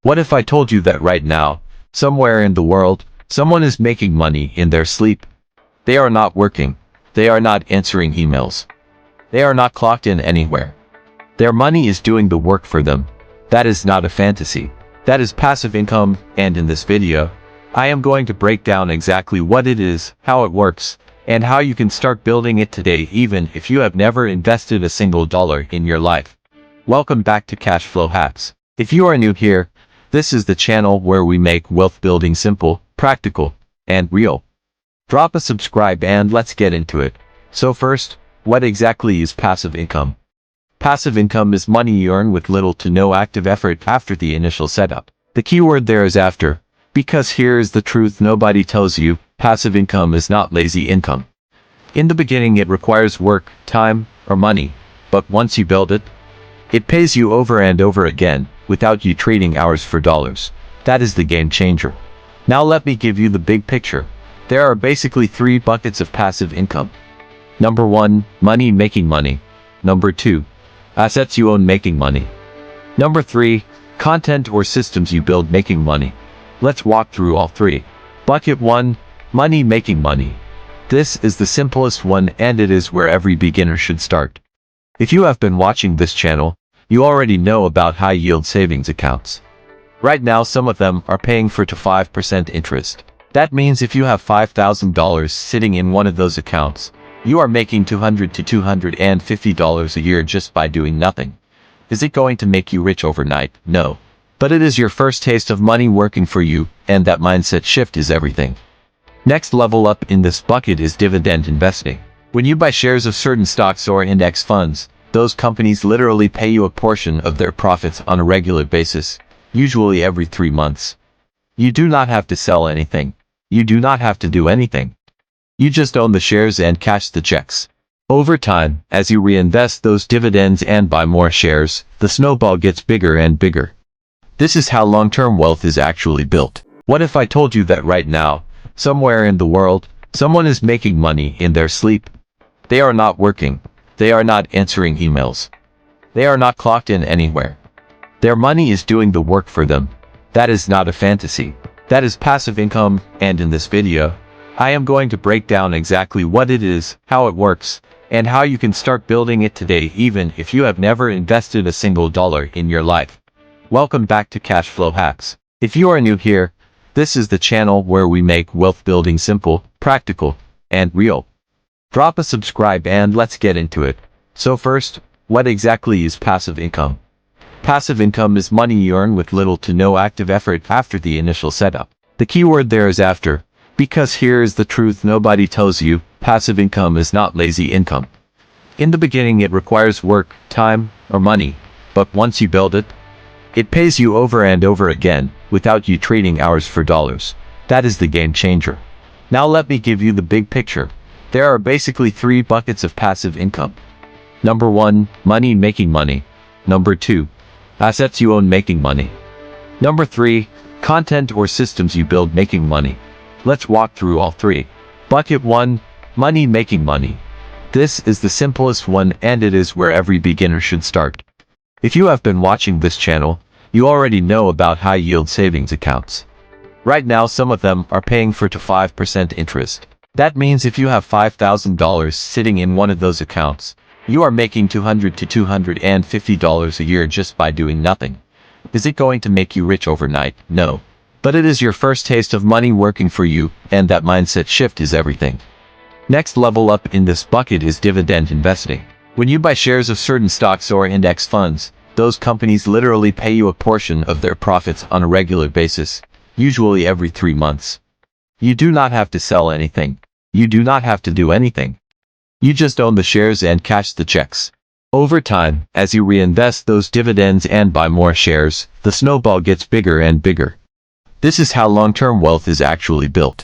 What if I told you that right now, somewhere in the world, someone is making money in their sleep? They are not working. They are not answering emails. They are not clocked in anywhere. Their money is doing the work for them. That is not a fantasy. That is passive income, and in this video, I am going to break down exactly what it is, how it works, and how you can start building it today even if you have never invested a single dollar in your life. Welcome back to Cash Flow Hacks. If you are new here, this is the channel where we make wealth building simple, practical, and real. Drop a subscribe and let's get into it. So first, what exactly is passive income? Passive income is money you earn with little to no active effort after the initial setup. The key word there is after, because here is the truth nobody tells you: passive income is not lazy income. In the beginning it requires work, time, or money, but once you build it, it pays you over and over again, without you trading hours for dollars. That is the game changer. Now let me give you the big picture. There are basically three buckets of passive income. Number 1, money making money. Number 2, assets you own making money. Number 3, content or systems you build making money. Let's walk through all three. Bucket 1, money making money. This is the simplest one and it is where every beginner should start. If you have been watching this channel, you already know about high yield savings accounts. Right now some of them are paying 4 to 5% interest. That means if you have $5,000 sitting in one of those accounts, you are making $200 to $250 a year just by doing nothing. Is it going to make you rich overnight? No. But it is your first taste of money working for you, and that mindset shift is everything. Next level up in this bucket is dividend investing. When you buy shares of certain stocks or index funds, those companies literally pay you a portion of their profits on a regular basis, usually every 3 months. You do not have to sell anything. You do not have to do anything. You just own the shares and cash the checks. Over time, as you reinvest those dividends and buy more shares, the snowball gets bigger and bigger. This is how long-term wealth is actually built. What if I told you that right now, somewhere in the world, someone is making money in their sleep? They are not working. They are not answering emails. They are not clocked in anywhere. Their money is doing the work for them. That is not a fantasy. That is passive income, and in this video, I am going to break down exactly what it is, how it works, and how you can start building it today even if you have never invested a single dollar in your life. Welcome back to Cash Flow Hacks. If you are new here, this is the channel where we make wealth building simple, practical, and real. Drop a subscribe and let's get into it. So first, what exactly is passive income? Passive income is money you earn with little to no active effort after the initial setup. The key word there is after, because here is the truth nobody tells you: passive income is not lazy income. In the beginning it requires work, time, or money, but once you build it, it pays you over and over again, without you trading hours for dollars. That is the game changer. Now let me give you the big picture. There are basically three buckets of passive income. Number 1, money making money. Number 2, assets you own making money. Number 3, content or systems you build making money. Let's walk through all three. Bucket 1, money making money. This is the simplest one and it is where every beginner should start. If you have been watching this channel, you already know about high yield savings accounts. Right now some of them are paying 4 to 5% interest. That means if you have $5,000 sitting in one of those accounts, you are making $200 to $250 a year just by doing nothing. Is it going to make you rich overnight? No. But it is your first taste of money working for you, and that mindset shift is everything. Next level up in this bucket is dividend investing. When you buy shares of certain stocks or index funds, those companies literally pay you a portion of their profits on a regular basis, usually every 3 months. You do not have to sell anything. You do not have to do anything. You just own the shares and cash the checks. Over time, as you reinvest those dividends and buy more shares, the snowball gets bigger and bigger. This is how long-term wealth is actually built.